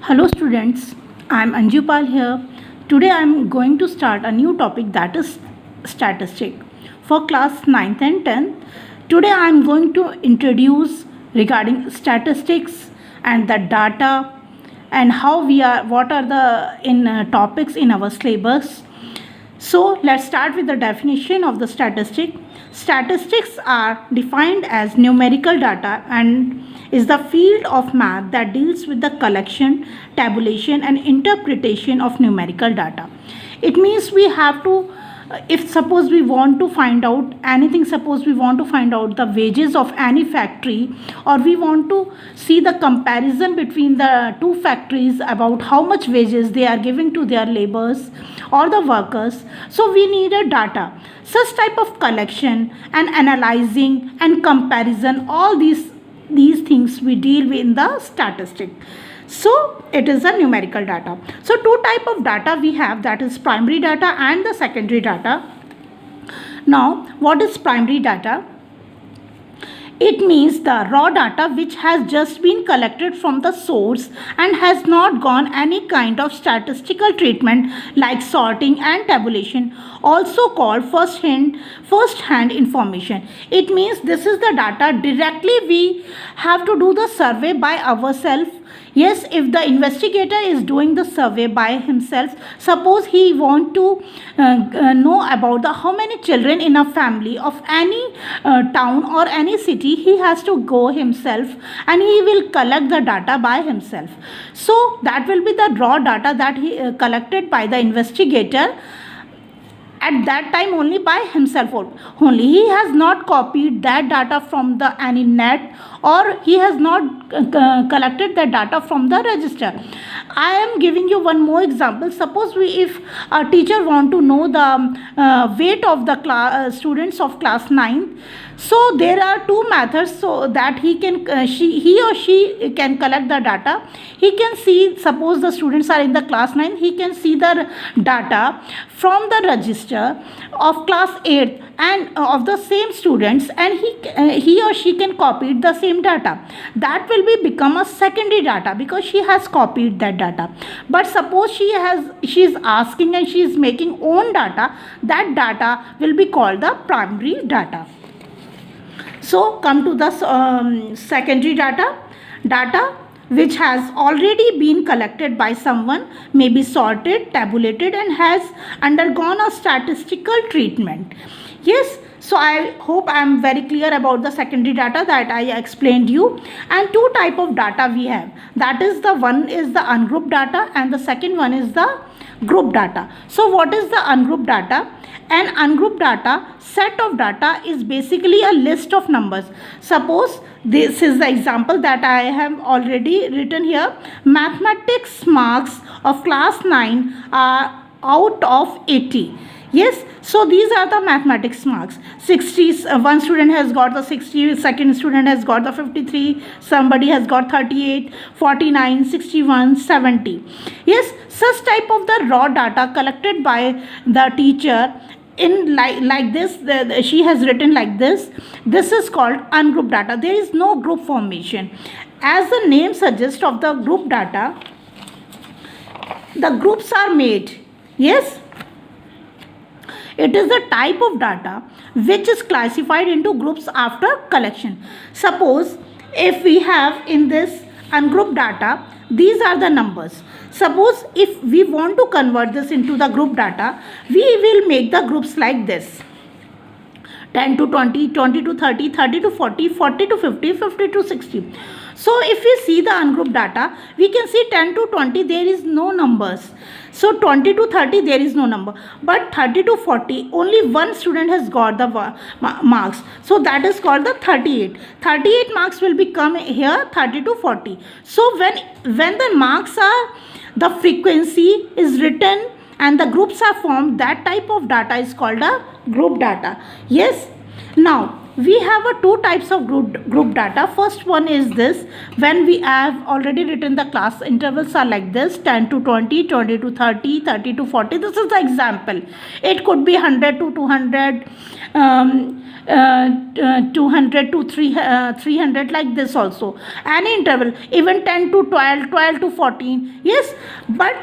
Hello students, I am Anjupal here. Today I am going to start a new topic, that is statistic for class 9th and 10th. Today I am going to introduce regarding statistics and the data and what are the topics in our syllabus. So let's start with the definition of the statistic. Statistics are defined as numerical data and is the field of math that deals with the collection, tabulation and interpretation of numerical data. It means we have to, if suppose we want to find out anything, suppose we want to find out the wages of any factory, or we want to see the comparison between the two factories about how much wages they are giving to their laborers or the workers, so we need a data. Such type of collection and analyzing and comparison, all these things we deal with in the statistic. So it is a numerical data. So two type of data we have, that is primary data and the secondary data. Now what is primary data? It means the raw data which has just been collected from the source and has not gone any kind of statistical treatment like sorting and tabulation, also called first-hand information. It means this is the data directly we have to do the survey by ourselves. Yes, if the investigator is doing the survey by himself, suppose he want to know about the how many children in a family of any town or any city, he has to go himself and he will collect the data by himself. So that will be the raw data that he collected by the investigator at that time only by himself only. He has not copied that data from the any net, or he has not collected the data from the register. I am giving you one more example. Suppose if a teacher want to know the weight of the students of class 9, so there are two methods so that he or she can collect the data. He can see, suppose the students are in the class 9, he can see the data from the register of class 8 and of the same students, and he or she can copy the same data. That will become a secondary data because she has copied that data. But suppose she is asking and she is making own data, that data will be called the primary data. So come to the secondary data which has already been collected by someone, may be sorted, tabulated and has undergone a statistical treatment. Yes, so I hope I am very clear about the secondary data that I explained you. And two type of data we have, that is the one is the ungrouped data and the second one is the group data. So what is the ungrouped data? An ungrouped data set of data is basically a list of numbers. Suppose this is the example that I have already written here. Mathematics marks of class 9 are out of 80. Yes, so these are the mathematics marks. 60, one student has got the 60, second student has got the 53, somebody has got 38, 49, 61, 70. Yes, such type of the raw data collected by the teacher in like this, she has written like this. This is called ungrouped data. There is no group formation. As the name suggests of the group data, the groups are made. Yes, it is a type of data which is classified into groups after collection. Suppose if we have in this ungrouped data, these are the numbers. Suppose if we want to convert this into the group data, we will make the groups like this: 10 to 20, 20 to 30, 30 to 40, 40 to 50, 50 to 60. So if we see the ungrouped data, we can see 10 to 20 there is no numbers. So 20 to 30 there is no number. But 30 to 40 only one student has got the marks. So that is called the 38. 38 marks will become here 30 to 40. So when the marks are, the frequency is written and the groups are formed, that type of data is called a group data. Yes. Now we have two types of group data. First one is this, when we have already written the class intervals are like this: 10 to 20, 20 to 30, 30 to 40. This is the example. It could be 100 to 200, 200 to 300, like this also. Any interval, even 10 to 12, 12 to 14. Yes, but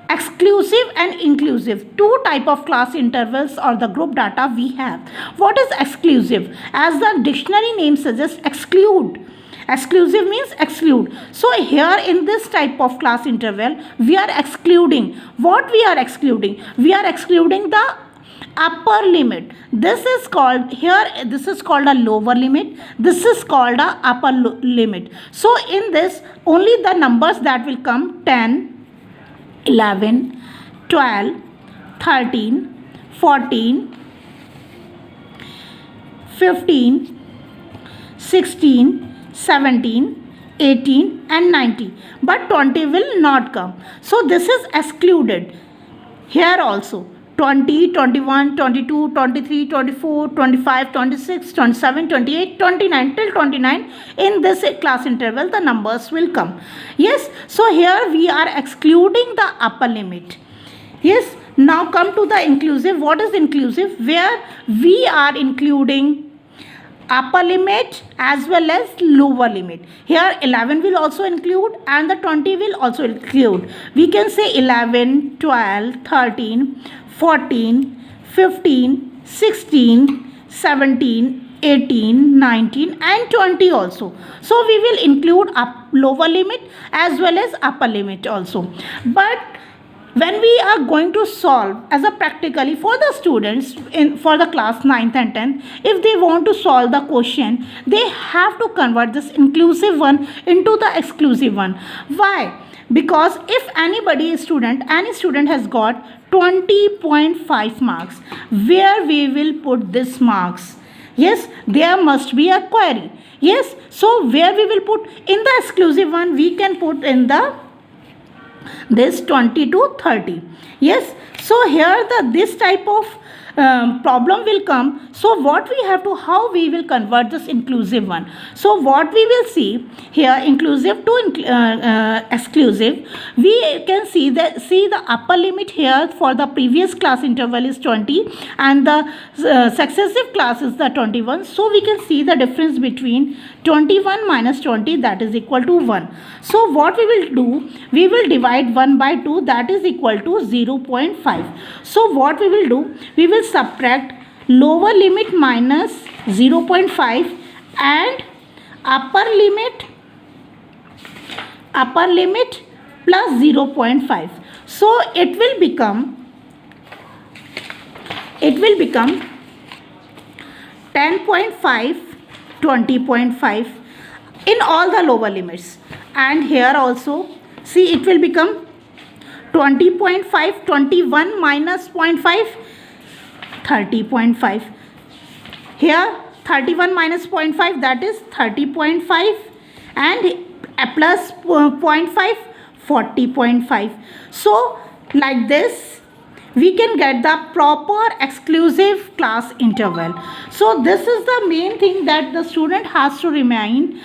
exclusive and inclusive, two type of class intervals or the group data we have. What is exclusive? As the dictionary name suggests, exclude. Exclusive means exclude. So here in this type of class interval, we are excluding. What we are excluding? We are excluding the upper limit. This is called here, this is called a lower limit. This is called a upper limit. So in this, only the numbers that will come: 10, 11, 12, 13, 14, 15, 16, 17, 18 and 19. But 20 will not come. So this is excluded. Here also 20, 21, 22, 23, 24, 25, 26, 27, 28, 29, till 29. In this class interval, the numbers will come. Yes, so here we are excluding the upper limit. Yes, now come to the inclusive. What is inclusive? Where we are including upper limit as well as lower limit. Here 11 will also include and the 20 will also include. We can say 11, 12, 13, 14, 15, 16, 17, 18, 19 and 20 also. So we will include lower limit as well as upper limit also. But when we are going to solve as a practically for the students for the class 9th and 10th, if they want to solve the question, they have to convert this inclusive one into the exclusive one. Why? Because if any student has got 20.5 marks, where we will put this marks? Yes, there must be a query. Yes, so where we will put? In the exclusive one, we can put in the this 20 to 30. Yes, so here this type of problem will come. So what we have to, how we will convert this inclusive one? So what we will see here, inclusive to exclusive, we can see the upper limit here for the previous class interval is 20 and the successive class is the 21. So we can see the difference between 21 minus 20, that is equal to 1. So what we will do, we will divide 1 by 2, that is equal to 0.5. So what we will do, we will subtract lower limit minus 0.5 and upper limit plus 0.5. So it will become 10.5, 20.5 in all the lower limits, and here also see it will become 20.5, 21 minus 0.5, 30.5. Here 31 minus 0.5, that is 30.5, and plus 0.5, 40.5. So like this we can get the proper exclusive class interval. So this is the main thing that the student has to remember,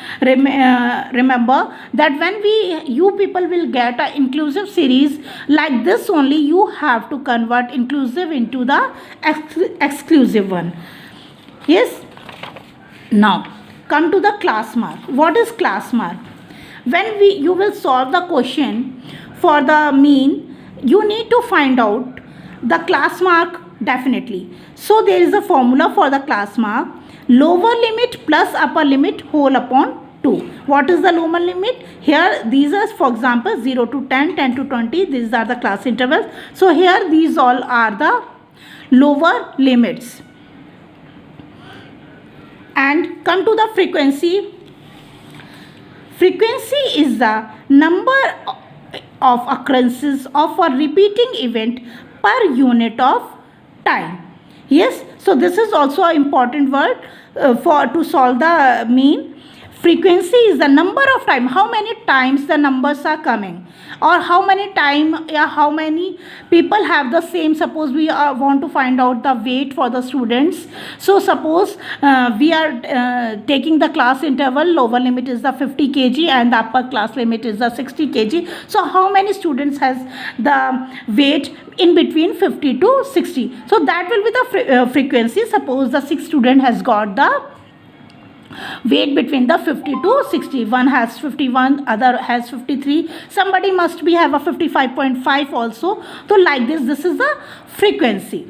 that when you people will get an inclusive series like this only, you have to convert inclusive into the exclusive one. Yes, now come to the class mark. What is class mark? When you will solve the question for the mean, you need to find out the class mark definitely. So there is a formula for the class mark: lower limit plus upper limit whole upon 2. What is the lower limit? Here these are, for example, 0 to 10, 10 to 20, these are the class intervals. So here these all are the lower limits. And come to the frequency. Frequency is the number of occurrences of a repeating event per unit of time. Yes, so this is also an important word to solve the mean. Frequency is the number of time, how many times the numbers are coming, or how many time, yeah, how many people have the same. Suppose we want to find out the weight for the students. So suppose we are taking the class interval, lower limit is the 50 kg and the upper class limit is the 60 kg. So how many students has the weight in between 50 to 60? So that will be the frequency. Suppose the 6th student has got the weight between the 50 to 60. One has 51, other has 53, somebody must be have a 55.5 also. So like this is the frequency.